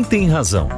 tem razão?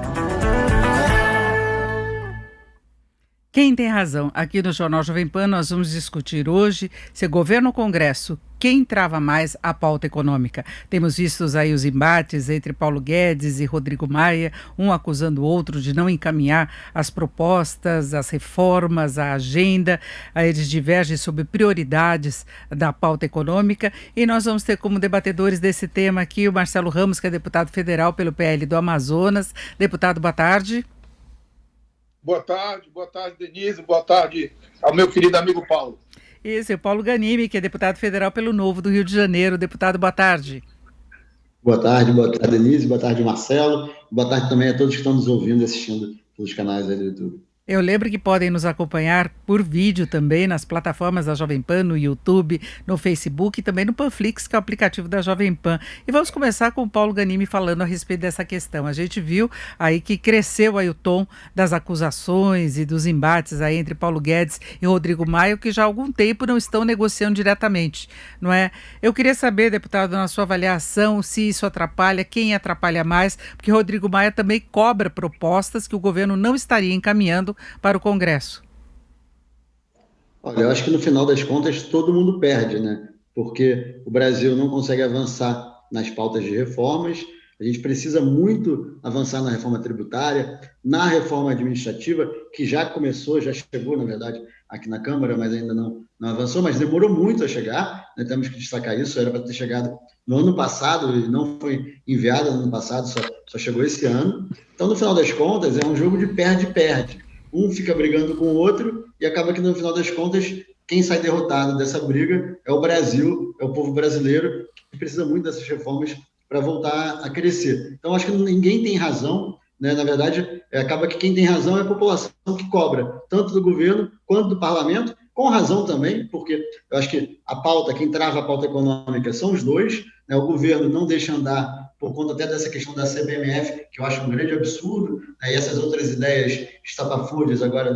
Quem tem razão? Aqui no Jornal Jovem Pan nós vamos discutir hoje se governo ou Congresso, quem trava mais a pauta econômica. Temos visto aí os embates entre Paulo Guedes e Rodrigo Maia, um acusando o outro de não encaminhar as propostas, as reformas, a agenda. Eles divergem sobre prioridades da pauta econômica e nós vamos ter como debatedores desse tema aqui o Marcelo Ramos, que é deputado federal pelo PL do Amazonas. Deputado, boa tarde. Boa tarde, Denise, boa tarde ao meu querido amigo Paulo. Esse é o Paulo Ganimi, que é deputado federal pelo Novo do Rio de Janeiro. Deputado, boa tarde. Boa tarde, Denise, boa tarde, Marcelo. Boa tarde também a todos que estão nos ouvindo e assistindo pelos canais aí do YouTube. Eu lembro que podem nos acompanhar por vídeo também nas plataformas da Jovem Pan, no YouTube, no Facebook e também no Panflix, que é o aplicativo da Jovem Pan. E vamos começar com o Paulo Ganimi falando a respeito dessa questão. A gente viu aí que cresceu aí o tom das acusações e dos embates aí entre Paulo Guedes e Rodrigo Maia, que já há algum tempo não estão negociando diretamente, não é? Eu queria saber, deputado, na sua avaliação, se isso atrapalha, quem atrapalha mais, porque Rodrigo Maia também cobra propostas que o governo não estaria encaminhando para o Congresso. Olha, eu acho que no final das contas todo mundo perde, né? Porque o Brasil não consegue avançar nas pautas de reformas, a gente precisa muito avançar na reforma tributária, na reforma administrativa, que já começou, já chegou, na verdade, aqui na Câmara, mas ainda não avançou, mas demorou muito a chegar, né? Temos que destacar isso, era para ter chegado no ano passado e não foi enviada no ano passado, só chegou esse ano. Então, no final das contas, é um jogo de perde-perde. Um fica brigando com o outro e acaba que, no final das contas, quem sai derrotado dessa briga é o Brasil, é o povo brasileiro, que precisa muito dessas reformas para voltar a crescer. Então, acho que ninguém tem razão, né? Na verdade, acaba que quem tem razão é a população que cobra, tanto do governo quanto do parlamento, com razão também, porque eu acho que a pauta, quem trava a pauta econômica são os dois, né? O governo não deixa andar por conta até dessa questão da CPMF, que eu acho um grande absurdo, né? E essas outras ideias estapafúrdias agora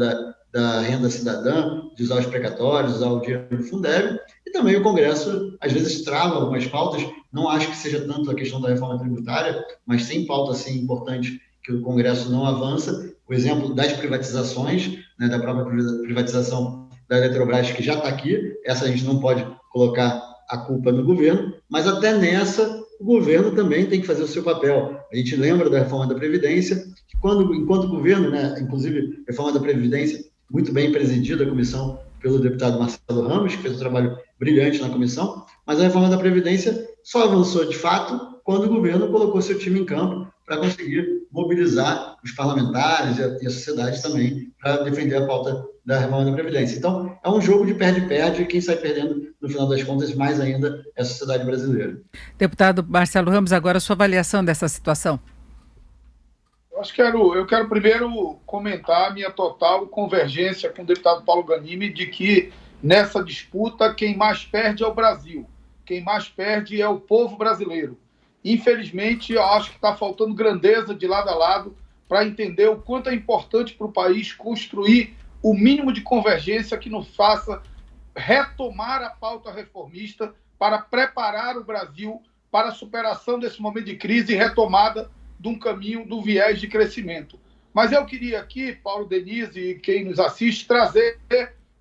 da renda cidadã, de usar os precatórios, usar o dinheiro do Fundeb, e também o Congresso, às vezes, trava algumas pautas, não acho que seja tanto a questão da reforma tributária, mas tem pauta, assim, importante que o Congresso não avança, o exemplo das privatizações, né, da própria privatização da Eletrobras, que já está aqui, essa a gente não pode colocar a culpa no governo, mas até nessa o governo também tem que fazer o seu papel. A gente lembra da reforma da Previdência, que enquanto governo, né, inclusive a reforma da Previdência, muito bem presidida a comissão pelo deputado Marcelo Ramos, que fez um trabalho brilhante na comissão, mas a reforma da Previdência só avançou de fato quando o governo colocou seu time em campo para conseguir mobilizar os parlamentares e a sociedade também para defender a pauta da reforma da Previdência. Então, é um jogo de perde-perde e quem sai perdendo, no final das contas, mais ainda é a sociedade brasileira. Deputado Marcelo Ramos, agora a sua avaliação dessa situação. Eu quero primeiro comentar a minha total convergência com o deputado Paulo Ganimi de que nessa disputa quem mais perde é o Brasil, quem mais perde é o povo brasileiro. Infelizmente, eu acho que está faltando grandeza de lado a lado para entender o quanto é importante para o país construir o mínimo de convergência que nos faça retomar a pauta reformista para preparar o Brasil para a superação desse momento de crise e retomada de um caminho do viés de crescimento. Mas eu queria aqui, Paulo, Denise e quem nos assiste, trazer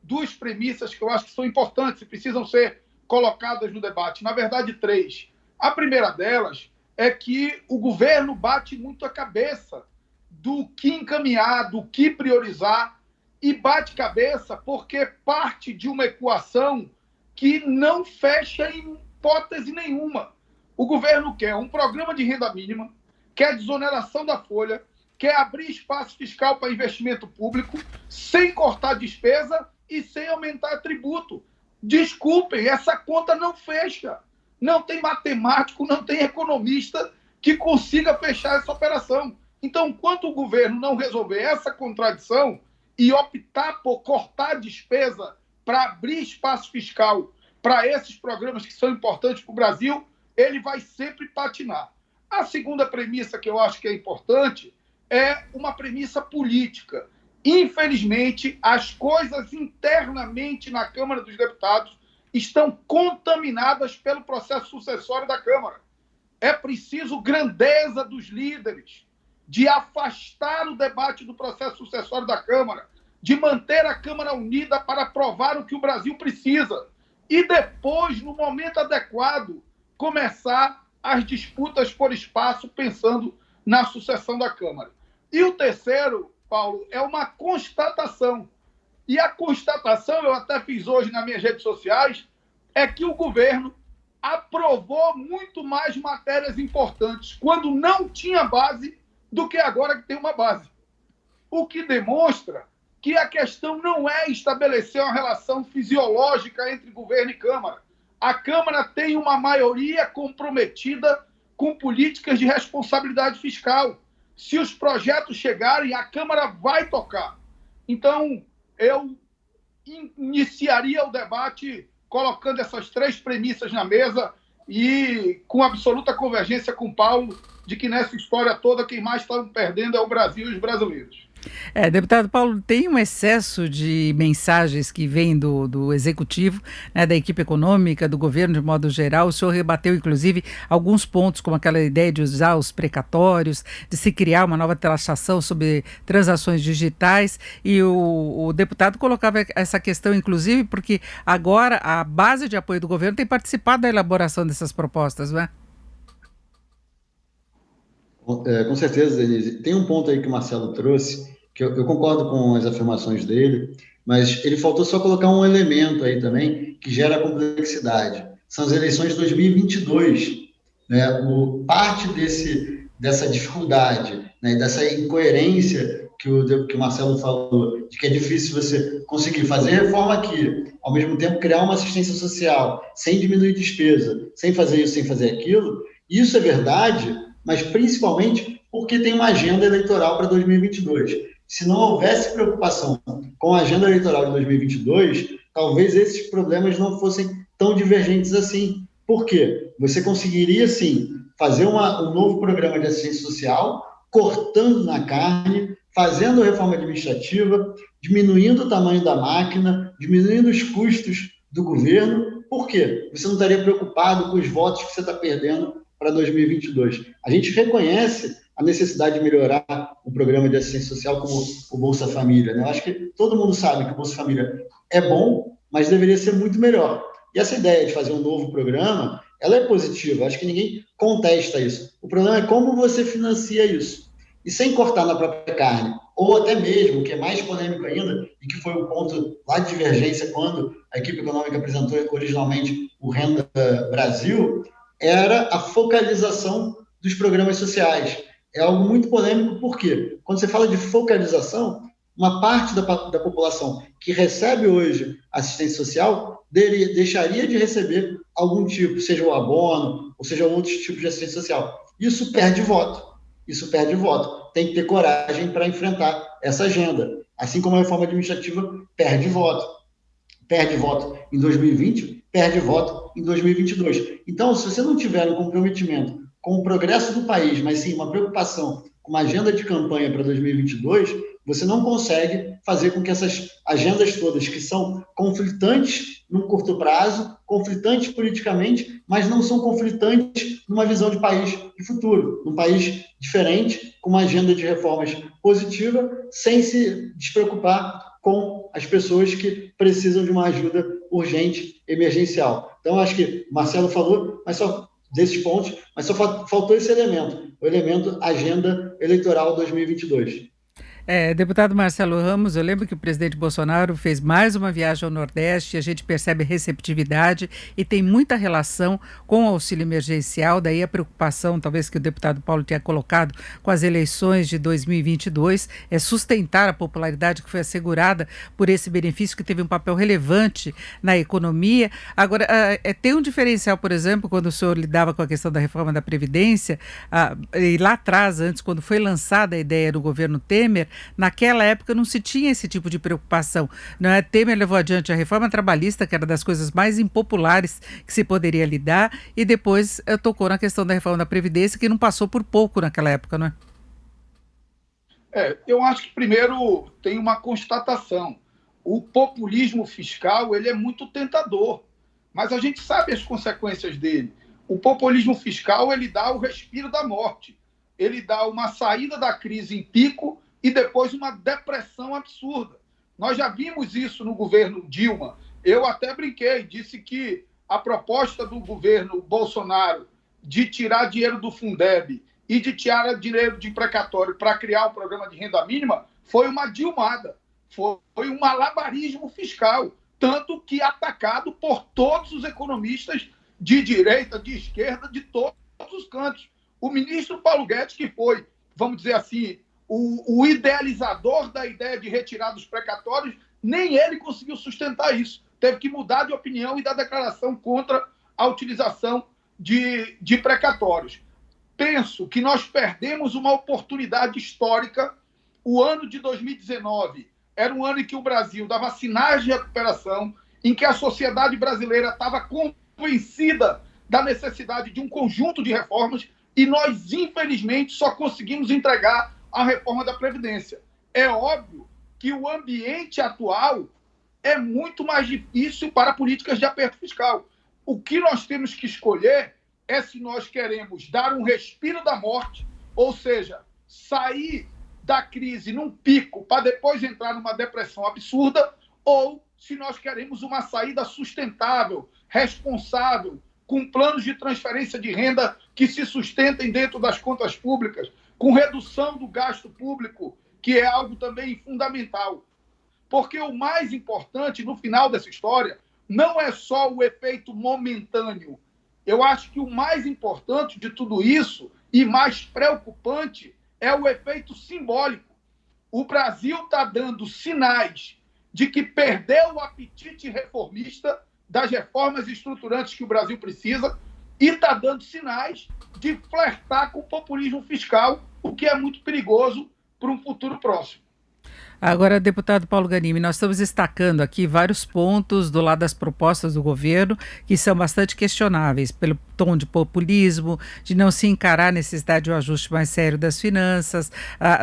duas premissas que eu acho que são importantes e precisam ser colocadas no debate. Na verdade, três. A primeira delas é que o governo bate muito a cabeça do que encaminhar, do que priorizar, e bate cabeça porque parte de uma equação que não fecha em hipótese nenhuma. O governo quer um programa de renda mínima, quer desoneração da folha, quer abrir espaço fiscal para investimento público, sem cortar despesa e sem aumentar tributo. Desculpem, essa conta não fecha. Não tem matemático, não tem economista que consiga fechar essa operação. Então, enquanto o governo não resolver essa contradição e optar por cortar despesa para abrir espaço fiscal para esses programas que são importantes para o Brasil, ele vai sempre patinar. A segunda premissa que eu acho que é importante é uma premissa política. Infelizmente, as coisas internamente na Câmara dos Deputados estão contaminadas pelo processo sucessório da Câmara. É preciso grandeza dos líderes. de afastar o debate do processo sucessório da Câmara, de manter a Câmara unida para aprovar o que o Brasil precisa e depois, no momento adequado, começar as disputas por espaço pensando na sucessão da Câmara. E o terceiro, Paulo, é uma constatação. E a constatação, eu até fiz hoje nas minhas redes sociais, é que o governo aprovou muito mais matérias importantes quando não tinha base do que agora que tem uma base. O que demonstra que a questão não é estabelecer uma relação fisiológica entre governo e Câmara. A Câmara tem uma maioria comprometida com políticas de responsabilidade fiscal. Se os projetos chegarem, a Câmara vai tocar. Então, eu iniciaria o debate colocando essas três premissas na mesa e com absoluta convergência com o Paulo de que nessa história toda quem mais está perdendo é o Brasil e os brasileiros. Deputado Paulo, tem um excesso de mensagens que vêm do Executivo, né, da equipe econômica, do governo de modo geral. O senhor rebateu, inclusive, alguns pontos, como aquela ideia de usar os precatórios, de se criar uma nova taxação sobre transações digitais, e o deputado colocava essa questão, inclusive, porque agora a base de apoio do governo tem participado da elaboração dessas propostas, não é? Com certeza, Denise. Tem um ponto aí que o Marcelo trouxe, que eu concordo com as afirmações dele, mas ele faltou só colocar um elemento aí também que gera complexidade. São as eleições de 2022. Né? Parte dessa dificuldade, né, dessa incoerência que o Marcelo falou, de que é difícil você conseguir fazer reforma aqui, ao mesmo tempo criar uma assistência social, sem diminuir despesa, sem fazer isso, sem fazer aquilo, isso é verdade, mas principalmente porque tem uma agenda eleitoral para 2022. Se não houvesse preocupação com a agenda eleitoral de 2022, talvez esses problemas não fossem tão divergentes assim. Por quê? Você conseguiria, sim, fazer um novo programa de assistência social, cortando na carne, fazendo reforma administrativa, diminuindo o tamanho da máquina, diminuindo os custos do governo. Por quê? Você não estaria preocupado com os votos que você está perdendo para 2022. A gente reconhece a necessidade de melhorar o programa de assistência social como o Bolsa Família. Né? Eu acho que todo mundo sabe que o Bolsa Família é bom, mas deveria ser muito melhor. E essa ideia de fazer um novo programa, ela é positiva. Eu acho que ninguém contesta isso. O problema é como você financia isso. E sem cortar na própria carne, ou até mesmo, o que é mais polêmico ainda, e que foi o ponto lá de divergência quando a equipe econômica apresentou originalmente o Renda Brasil, era a focalização dos programas sociais. É algo muito polêmico, porque quando você fala de focalização, uma parte da população que recebe hoje assistência social deixaria de receber algum tipo, seja o abono, ou seja outros tipos de assistência social. Isso perde voto. Isso perde voto. Tem que ter coragem para enfrentar essa agenda. Assim como a reforma administrativa perde voto. Perde voto em 2020, perde voto em 2022. Então, se você não tiver um comprometimento com o progresso do país, mas sim uma preocupação com uma agenda de campanha para 2022, você não consegue fazer com que essas agendas todas, que são conflitantes num curto prazo, conflitantes politicamente, mas não são conflitantes numa visão de país de futuro, num país diferente, com uma agenda de reformas positiva, sem se despreocupar com as pessoas que precisam de uma ajuda urgente, emergencial. Então, acho que o Marcelo falou, mas só desses pontos, mas só faltou esse elemento, o elemento agenda eleitoral 2022. Deputado Marcelo Ramos, eu lembro que o presidente Bolsonaro fez mais uma viagem ao Nordeste, a gente percebe receptividade e tem muita relação com o auxílio emergencial, daí a preocupação, talvez que o deputado Paulo tenha colocado com as eleições de 2022, é sustentar a popularidade que foi assegurada por esse benefício que teve um papel relevante na economia. Agora, tem um diferencial, por exemplo, quando o senhor lidava com a questão da reforma da Previdência, e lá atrás, antes, quando foi lançada a ideia do governo Temer, naquela época não se tinha esse tipo de preocupação. Não é? Temer levou adiante a reforma trabalhista, que era das coisas mais impopulares que se poderia lidar, e depois tocou na questão da reforma da Previdência, que não passou por pouco naquela época, não é? Eu acho que primeiro tem uma constatação. O populismo fiscal ele é muito tentador, mas a gente sabe as consequências dele. O populismo fiscal ele dá o respiro da morte. ele dá uma saída da crise em pico e depois uma depressão absurda. Nós já vimos isso no governo Dilma. Eu até brinquei, disse que a proposta do governo Bolsonaro de tirar dinheiro do Fundeb e de tirar dinheiro de precatório para criar um programa de renda mínima foi uma dilmada, foi um malabarismo fiscal, tanto que atacado por todos os economistas de direita, de esquerda, de todos os cantos. O ministro Paulo Guedes, que foi, vamos dizer assim, o idealizador da ideia de retirar dos precatórios, nem ele conseguiu sustentar isso. Teve que mudar de opinião e dar declaração contra a utilização de precatórios. Penso que nós perdemos uma oportunidade histórica. O ano de 2019 era um ano em que o Brasil dava sinais de recuperação, em que a sociedade brasileira estava convencida da necessidade de um conjunto de reformas, e nós, infelizmente, só conseguimos entregar a reforma da Previdência. É óbvio que o ambiente atual é muito mais difícil para políticas de aperto fiscal. O que nós temos que escolher é se nós queremos dar um respiro da morte, ou seja, sair da crise num pico para depois entrar numa depressão absurda, ou se nós queremos uma saída sustentável, responsável, com planos de transferência de renda que se sustentem dentro das contas públicas, com redução do gasto público, que é algo também fundamental. Porque o mais importante, no final dessa história, não é só o efeito momentâneo. Eu acho que o mais importante de tudo isso, e mais preocupante, é o efeito simbólico. O Brasil está dando sinais de que perdeu o apetite reformista das reformas estruturantes que o Brasil precisa e está dando sinais de flertar com o populismo fiscal, o que é muito perigoso para um futuro próximo. Agora, deputado Paulo Ganimi, nós estamos destacando aqui vários pontos do lado das propostas do governo que são bastante questionáveis, pelo tom de populismo, de não se encarar a necessidade de um ajuste mais sério das finanças,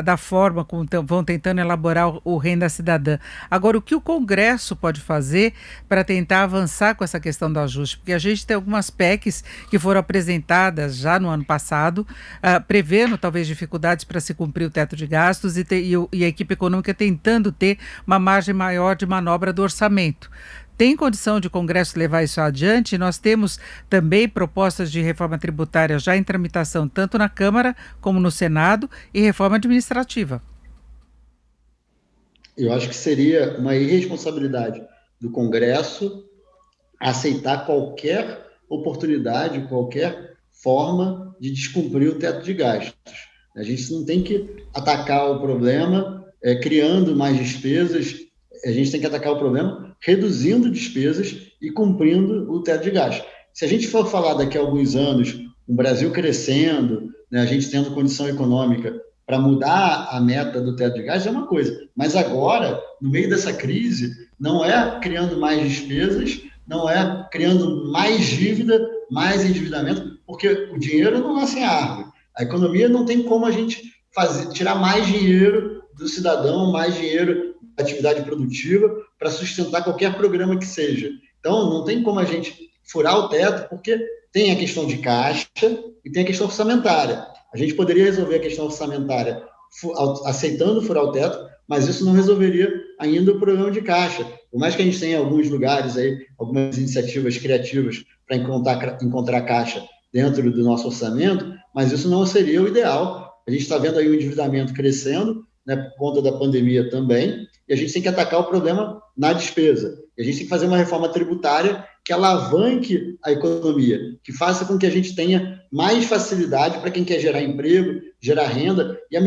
da forma como vão tentando elaborar o Renda Cidadã. Agora, o que o Congresso pode fazer para tentar avançar com essa questão do ajuste? Porque a gente tem algumas PECs que foram apresentadas já no ano passado, prevendo talvez dificuldades para se cumprir o teto de gastos e a equipe econômica tentando ter uma margem maior de manobra do orçamento. Tem condição de o Congresso levar isso adiante? Nós temos também propostas de reforma tributária já em tramitação, tanto na Câmara como no Senado, e reforma administrativa. Eu acho que seria uma irresponsabilidade do Congresso aceitar qualquer oportunidade, qualquer forma de descumprir o teto de gastos. A gente não tem que atacar o problema criando mais despesas, a gente tem que atacar o problema reduzindo despesas e cumprindo o teto de gastos. Se a gente for falar daqui a alguns anos, o Brasil crescendo, né, a gente tendo condição econômica para mudar a meta do teto de gastos é uma coisa, mas agora, no meio dessa crise, não é criando mais despesas, não é criando mais dívida, mais endividamento, porque o dinheiro não nasce em árvore. A economia não tem como a gente tirar mais dinheiro do cidadão, mais dinheiro da atividade produtiva para sustentar qualquer programa que seja. Então, não tem como a gente furar o teto, porque tem a questão de caixa e tem a questão orçamentária. A gente poderia resolver a questão orçamentária aceitando furar o teto, mas isso não resolveria ainda o problema de caixa. Por mais que a gente tenha alguns lugares aí, algumas iniciativas criativas para encontrar caixa dentro do nosso orçamento, mas isso não seria o ideal. A gente está vendo aí o endividamento crescendo, né, por conta da pandemia também, e a gente tem que atacar o problema na despesa. E a gente tem que fazer uma reforma tributária que alavanque a economia, que faça com que a gente tenha mais facilidade para quem quer gerar emprego, gerar renda, e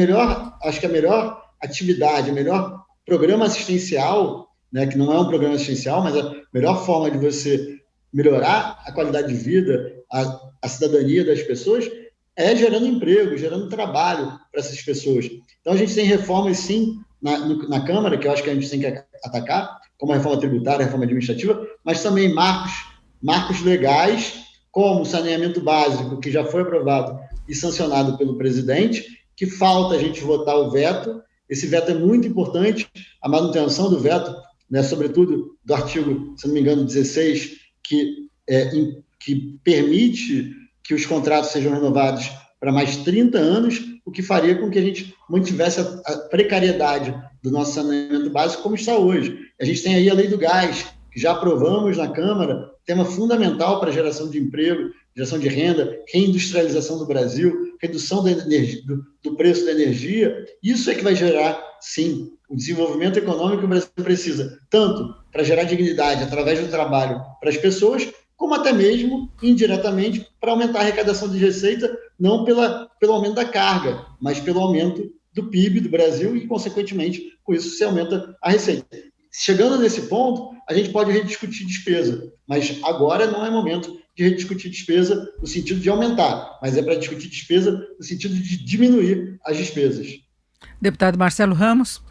acho que a melhor atividade, o melhor programa assistencial, né, que não é um programa assistencial, mas a melhor forma de você melhorar a qualidade de vida, a cidadania das pessoas, é gerando emprego, gerando trabalho para essas pessoas. Então, a gente tem reformas, sim, na Câmara, que eu acho que a gente tem que atacar, como a reforma tributária, a reforma administrativa, mas também marcos legais, como o saneamento básico, que já foi aprovado e sancionado pelo presidente, que falta a gente votar o veto. Esse veto é muito importante, a manutenção do veto, né, sobretudo do artigo, se não me engano, 16, que permite que os contratos sejam renovados para mais 30 anos, o que faria com que a gente mantivesse a precariedade do nosso saneamento básico como está hoje. A gente tem aí a lei do gás, que já aprovamos na Câmara, tema fundamental para a geração de emprego, geração de renda, reindustrialização do Brasil, redução do preço da energia. Isso é que vai gerar, sim, o desenvolvimento econômico que o Brasil precisa, tanto para gerar dignidade através do trabalho para as pessoas, como até mesmo, indiretamente, para aumentar a arrecadação de receita, não pelo aumento da carga, mas pelo aumento do PIB do Brasil e, consequentemente, com isso se aumenta a receita. Chegando nesse ponto, a gente pode rediscutir despesa, mas agora não é momento de rediscutir despesa no sentido de aumentar, mas é para discutir despesa no sentido de diminuir as despesas. Deputado Marcelo Ramos.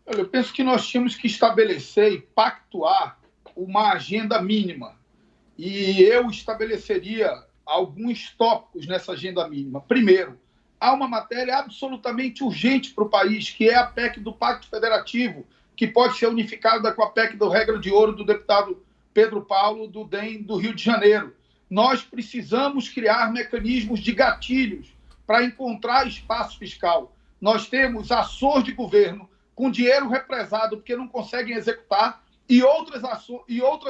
Olha, eu penso que nós tínhamos que estabelecer e pactuar uma agenda mínima. E eu estabeleceria alguns tópicos nessa agenda mínima. Primeiro, há uma matéria absolutamente urgente para o país, que é a PEC do Pacto Federativo, que pode ser unificada com a PEC do Regra de Ouro do deputado Pedro Paulo, do DEM do Rio de Janeiro. Nós precisamos criar mecanismos de gatilhos para encontrar espaço fiscal. Nós temos ações de governo com dinheiro represado porque não conseguem executar e outras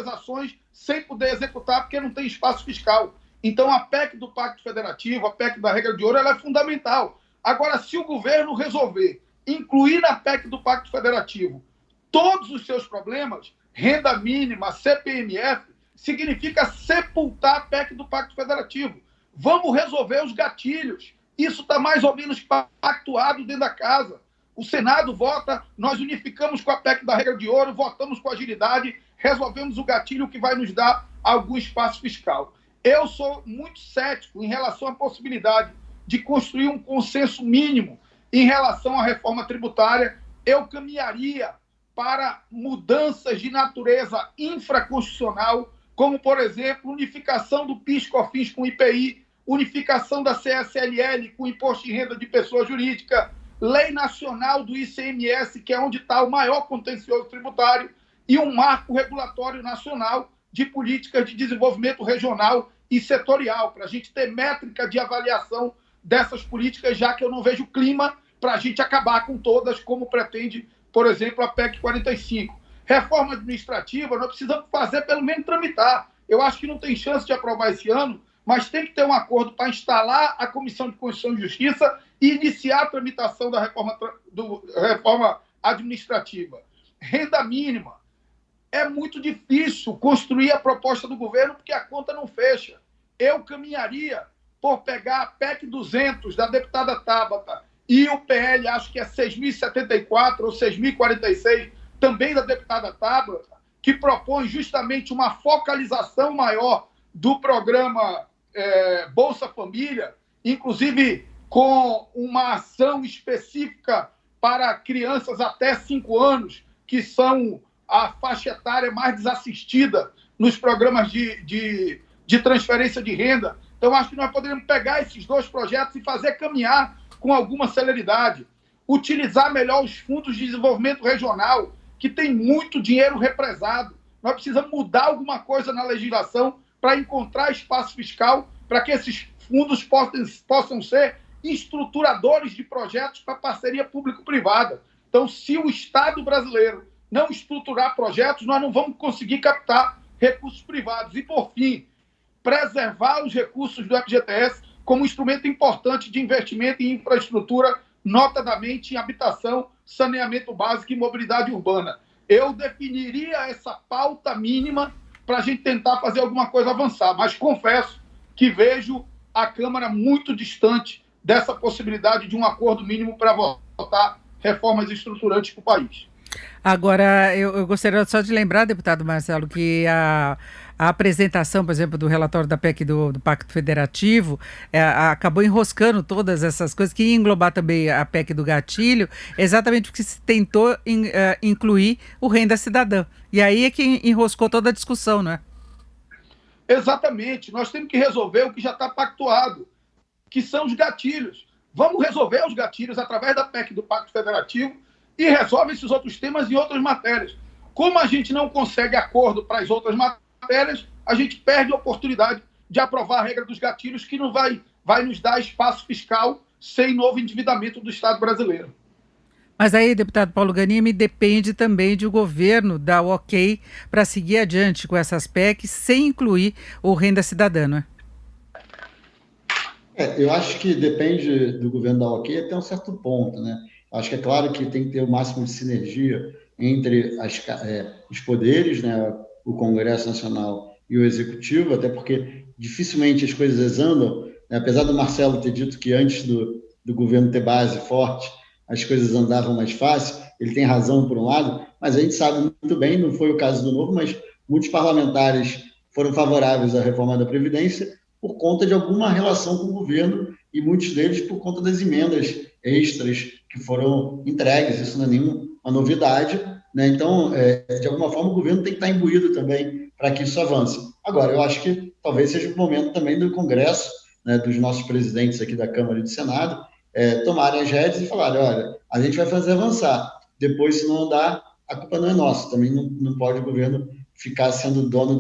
ações sem poder executar porque não tem espaço fiscal. Então, a PEC do Pacto Federativo, a PEC da Regra de Ouro, ela é fundamental. Agora, se o governo resolver incluir na PEC do Pacto Federativo todos os seus problemas, renda mínima, CPMF, significa sepultar a PEC do Pacto Federativo. Vamos resolver os gatilhos. Isso está mais ou menos pactuado dentro da casa. O Senado vota, nós unificamos com a PEC da Regra de Ouro, votamos com agilidade, resolvemos o gatilho que vai nos dar algum espaço fiscal. Eu sou muito cético em relação à possibilidade de construir um consenso mínimo em relação à reforma tributária. Eu caminharia para mudanças de natureza infraconstitucional, como, por exemplo, unificação do PIS/COFINS com o IPI, unificação da CSLL com o Imposto de Renda de Pessoa Jurídica, lei nacional do ICMS, que é onde está o maior contencioso tributário, e um marco regulatório nacional de políticas de desenvolvimento regional e setorial, para a gente ter métrica de avaliação dessas políticas, já que eu não vejo clima para a gente acabar com todas, como pretende, por exemplo, a PEC 45. Reforma administrativa, nós precisamos fazer, pelo menos tramitar. Eu acho que não tem chance de aprovar esse ano, mas tem que ter um acordo para instalar a Comissão de Constituição e Justiça e iniciar a tramitação da reforma administrativa. Renda mínima. É muito difícil construir a proposta do governo porque a conta não fecha. Eu caminharia por pegar a PEC 200 da deputada Tabata e o PL, acho que é 6.074 ou 6.046, também da deputada Tabata, que propõe justamente uma focalização maior do programa Bolsa Família, inclusive com uma ação específica para crianças até 5 anos, que são a faixa etária mais desassistida nos programas de transferência de renda. Então, acho que nós poderíamos pegar esses dois projetos e fazer caminhar com alguma celeridade. Utilizar melhor os fundos de desenvolvimento regional, que tem muito dinheiro represado. Nós precisamos mudar alguma coisa na legislação para encontrar espaço fiscal para que esses fundos possam ser estruturadores de projetos para parceria público-privada. Então, se o Estado brasileiro não estruturar projetos, nós não vamos conseguir captar recursos privados. E, por fim, preservar os recursos do FGTS como instrumento importante de investimento em infraestrutura, notadamente em habitação, saneamento básico e mobilidade urbana. Eu definiria essa pauta mínima para a gente tentar fazer alguma coisa avançar, mas confesso que vejo a Câmara muito distante dessa possibilidade de um acordo mínimo para votar reformas estruturantes para o país. Agora, eu gostaria só de lembrar, deputado Marcelo, que a apresentação, por exemplo, do relatório da PEC do Pacto Federativo acabou enroscando todas essas coisas, que ia englobar também a PEC do gatilho, exatamente porque se tentou incluir o Renda Cidadã. E aí é que enroscou toda a discussão, não é? Exatamente. Nós temos que resolver o que já está pactuado, que são os gatilhos. Vamos resolver os gatilhos através da PEC do Pacto Federativo e resolve esses outros temas em outras matérias. Como a gente não consegue acordo para as outras matérias, a gente perde a oportunidade de aprovar a regra dos gatilhos, que não vai vai nos dar espaço fiscal sem novo endividamento do Estado brasileiro. Mas aí, deputado Paulo Ganimi, depende também de o governo dar o ok para seguir adiante com essas PECs sem incluir o Renda Cidadã, não é? Eu acho que depende do governo dar ok até um certo ponto, né? Acho que é claro que tem que ter o máximo de sinergia entre os poderes, né? O Congresso Nacional e o Executivo, até porque dificilmente as coisas andam, né? Apesar do Marcelo ter dito que antes do governo ter base forte, as coisas andavam mais fácil, ele tem razão por um lado, mas a gente sabe muito bem, não foi o caso do Novo, mas muitos parlamentares foram favoráveis à reforma da Previdência por conta de alguma relação com o governo e muitos deles por conta das emendas extras que foram entregues. Isso não é nenhuma novidade, né? Então, de alguma forma, o governo tem que estar imbuído também para que isso avance. Agora, eu acho que talvez seja o momento também do Congresso, né, dos nossos presidentes aqui da Câmara e do Senado, tomarem as rédeas e falarem, olha, a gente vai fazer avançar. Depois, se não andar, a culpa não é nossa. Também não pode o governo ficar sendo dono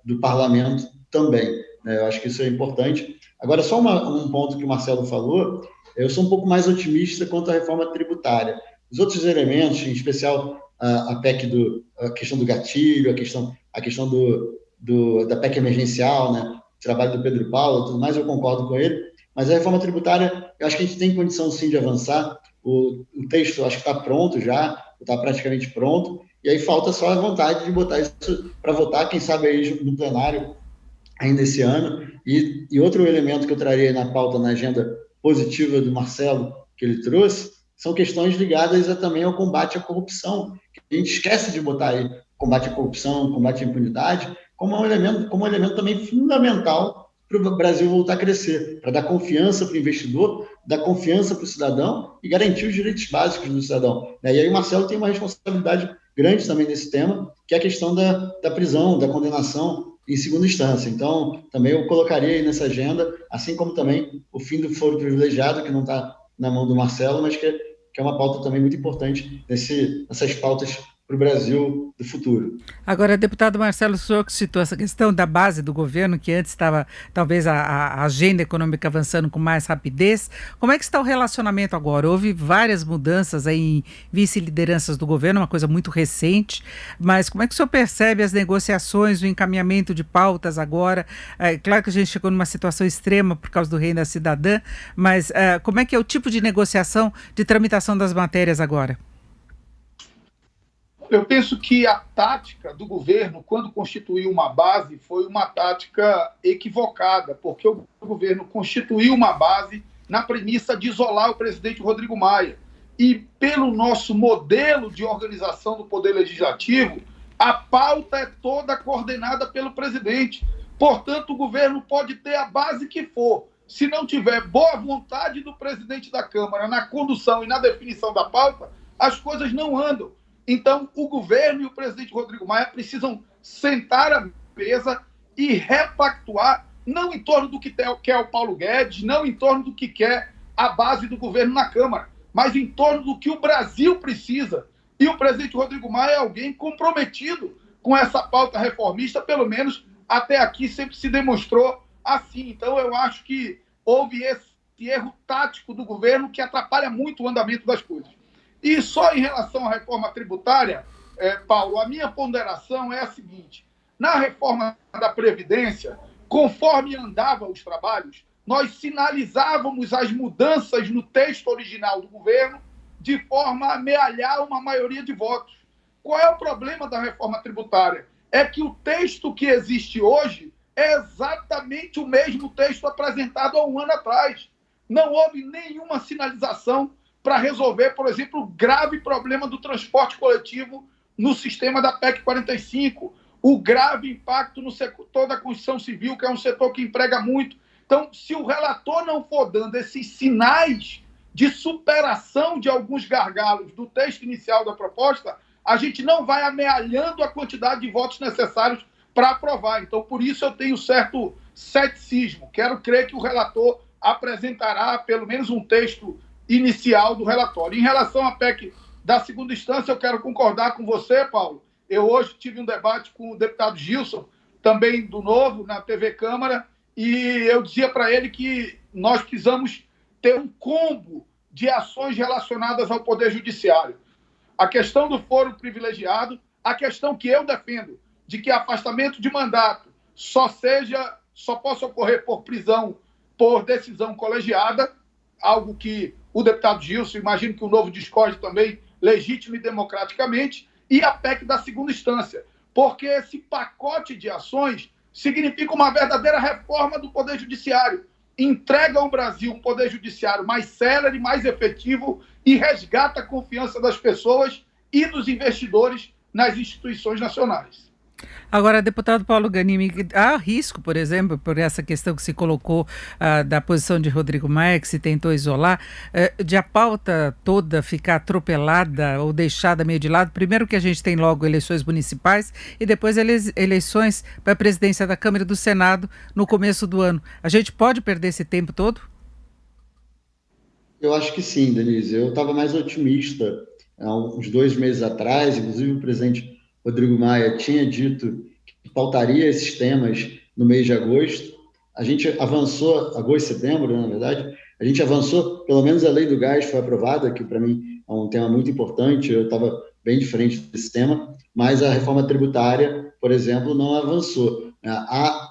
do parlamento também. Eu acho que isso é importante. Agora, só um ponto que o Marcelo falou, eu sou um pouco mais otimista quanto à reforma tributária. Os outros elementos, em especial a PEC a questão do gatilho, a questão da PEC emergencial, né, o trabalho do Pedro Paulo, tudo mais, eu concordo com ele, mas a reforma tributária, eu acho que a gente tem condição sim de avançar. O texto, eu acho que está pronto já, está praticamente pronto, e aí falta só a vontade de botar isso para votar, quem sabe aí no plenário, ainda esse ano. E outro elemento que eu traria na pauta, na agenda positiva do Marcelo, que ele trouxe, são questões ligadas também ao combate à corrupção. A gente esquece de botar aí combate à corrupção, combate à impunidade, como um elemento também fundamental para o Brasil voltar a crescer, para dar confiança para o investidor, dar confiança para o cidadão e garantir os direitos básicos do cidadão. E aí o Marcelo tem uma responsabilidade grande também nesse tema, que é a questão da prisão, da condenação em segunda instância. Então, também eu colocaria aí nessa agenda, assim como também o fim do foro privilegiado, que não está na mão do Marcelo, mas que é uma pauta também muito importante nessas pautas para o Brasil do futuro. Agora, deputado Marcelo, o senhor que citou essa questão da base do governo, que antes estava talvez a agenda econômica avançando com mais rapidez, como é que está o relacionamento agora? Houve várias mudanças aí em vice-lideranças do governo, uma coisa muito recente, mas como é que o senhor percebe as negociações, o encaminhamento de pautas agora? Claro que a gente chegou numa situação extrema por causa do Renda Cidadã, mas como é que é o tipo de negociação, de tramitação das matérias agora? Eu penso que a tática do governo, quando constituiu uma base, foi uma tática equivocada, porque o governo constituiu uma base na premissa de isolar o presidente Rodrigo Maia. E pelo nosso modelo de organização do Poder Legislativo, a pauta é toda coordenada pelo presidente. Portanto, o governo pode ter a base que for. Se não tiver boa vontade do presidente da Câmara na condução e na definição da pauta, as coisas não andam. Então, o governo e o presidente Rodrigo Maia precisam sentar à mesa e repactuar, não em torno do que quer o Paulo Guedes, não em torno do que quer a base do governo na Câmara, mas em torno do que o Brasil precisa. E o presidente Rodrigo Maia é alguém comprometido com essa pauta reformista, pelo menos até aqui sempre se demonstrou assim. Então, eu acho que houve esse erro tático do governo que atrapalha muito o andamento das coisas. E só em relação à reforma tributária, Paulo, a minha ponderação é a seguinte: na reforma da Previdência, conforme andavam os trabalhos, nós sinalizávamos as mudanças no texto original do governo de forma a amealhar uma maioria de votos. Qual é o problema da reforma tributária? É que o texto que existe hoje é exatamente o mesmo texto apresentado há um ano atrás. Não houve nenhuma sinalização para resolver, por exemplo, o grave problema do transporte coletivo no sistema da PEC 45, o grave impacto no setor da construção civil, que é um setor que emprega muito. Então, se o relator não for dando esses sinais de superação de alguns gargalos do texto inicial da proposta, a gente não vai amealhando a quantidade de votos necessários para aprovar. Então, por isso eu tenho certo ceticismo. Quero crer que o relator apresentará pelo menos um texto inicial do relatório. Em relação à PEC da segunda instância, eu quero concordar com você, Paulo. Eu hoje tive um debate com o deputado Gilson, também do Novo, na TV Câmara, e eu dizia para ele que nós precisamos ter um combo de ações relacionadas ao Poder Judiciário. A questão do foro privilegiado, a questão que eu defendo, de que afastamento de mandato só possa ocorrer por prisão, por decisão colegiada, algo que o deputado Gilson, imagino que o novo discorde também, legítimo e democraticamente, e a PEC da segunda instância, porque esse pacote de ações significa uma verdadeira reforma do Poder Judiciário, entrega ao Brasil um Poder Judiciário mais célere, mais efetivo e resgata a confiança das pessoas e dos investidores nas instituições nacionais. Agora, deputado Paulo Ganimi, há risco, por exemplo, por essa questão que se colocou da posição de Rodrigo Maia, que se tentou isolar, de a pauta toda ficar atropelada ou deixada meio de lado? Primeiro que a gente tem logo eleições municipais e depois eleições para a presidência da Câmara e do Senado no começo do ano. A gente pode perder esse tempo todo? Eu acho que sim, Denise. Eu estava mais otimista há uns 2 meses atrás, inclusive o presidente Rodrigo Maia tinha dito que pautaria esses temas no mês de agosto. A gente avançou, agosto e setembro, na verdade, a gente avançou, pelo menos a lei do gás foi aprovada, que para mim é um tema muito importante, eu estava bem diferente desse tema, mas a reforma tributária, por exemplo, não avançou.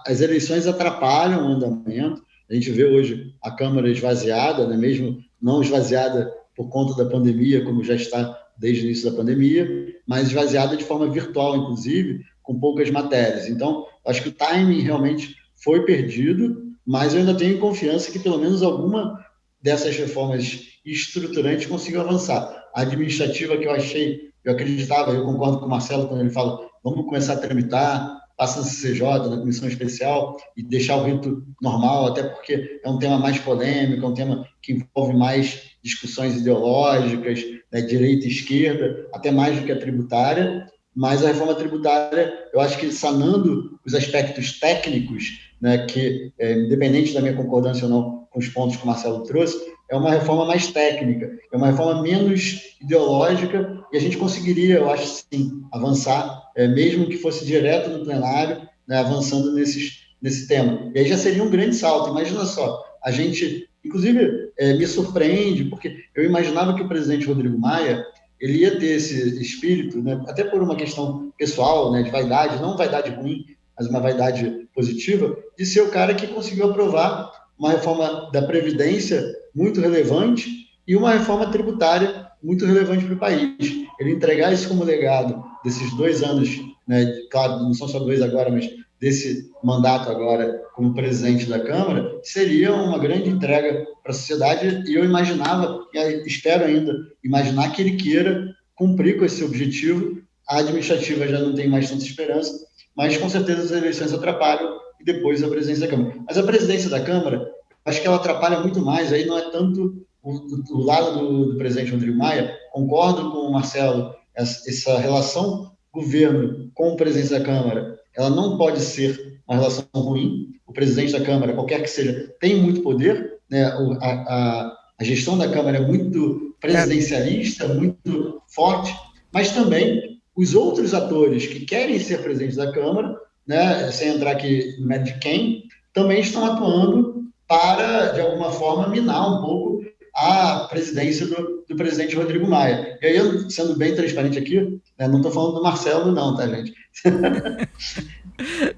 As eleições atrapalham o andamento, a gente vê hoje a Câmara esvaziada, né, mesmo não esvaziada por conta da pandemia, como já está desde o início da pandemia, mas esvaziada de forma virtual, inclusive, com poucas matérias. Então, acho que o timing realmente foi perdido, mas eu ainda tenho confiança que pelo menos alguma dessas reformas estruturantes consiga avançar. A administrativa que eu acreditava, eu concordo com o Marcelo quando ele fala, vamos começar a tramitar, passa no CCJ, na comissão especial, e deixar o rito normal, até porque é um tema mais polêmico, é um tema que envolve mais discussões ideológicas, né, direita e esquerda, até mais do que a tributária, mas a reforma tributária, eu acho que sanando os aspectos técnicos, né, que, independente da minha concordância ou não com os pontos que o Marcelo trouxe, é uma reforma mais técnica, é uma reforma menos ideológica, e a gente conseguiria, eu acho, sim, avançar, mesmo que fosse direto no plenário, né, avançando nesse tema. E aí já seria um grande salto. Imagina só, a gente, inclusive, me surpreende, porque eu imaginava que o presidente Rodrigo Maia ele ia ter esse espírito, né, até por uma questão pessoal, né, de vaidade, não vaidade ruim, mas uma vaidade positiva, de ser o cara que conseguiu aprovar uma reforma da Previdência muito relevante e uma reforma tributária muito relevante para o país. Ele entregar isso como legado desses 2 anos, né, claro, não são só 2 agora, mas desse mandato agora como presidente da Câmara, seria uma grande entrega para a sociedade, e eu imaginava, e espero ainda imaginar, que ele queira cumprir com esse objetivo. A administrativa já não tem mais tanta esperança, mas com certeza as eleições atrapalham, e depois a presidência da Câmara. Mas a presidência da Câmara, acho que ela atrapalha muito mais, aí não é tanto o lado do presidente Rodrigo Maia, concordo com o Marcelo, essa relação governo com o presidente da Câmara, ela não pode ser uma relação ruim. O presidente da Câmara, qualquer que seja, tem muito poder, né? A gestão da Câmara é muito presidencialista, muito forte, mas também os outros atores que querem ser presidentes da Câmara, né, sem entrar aqui no mérito de quem, também estão atuando para, de alguma forma, minar um pouco a presidência do presidente Rodrigo Maia. E aí, eu, sendo bem transparente aqui, né, não estou falando do Marcelo, não, tá, gente?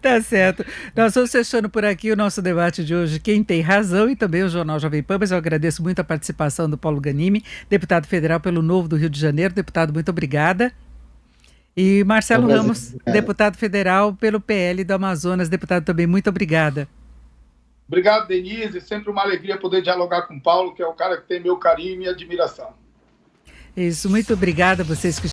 Tá certo. Nós vamos fechando por aqui o nosso debate de hoje, Quem Tem Razão, e também o Jornal Jovem Pan, mas eu agradeço muito a participação do Paulo Ganimi, deputado federal pelo Novo do Rio de Janeiro. Deputado, muito obrigada. E Marcelo Ramos, deputado federal pelo PL do Amazonas. Deputado, também muito obrigada. Obrigado, Denise. Sempre uma alegria poder dialogar com o Paulo, que é o cara que tem meu carinho e minha admiração. Isso, muito obrigada a vocês que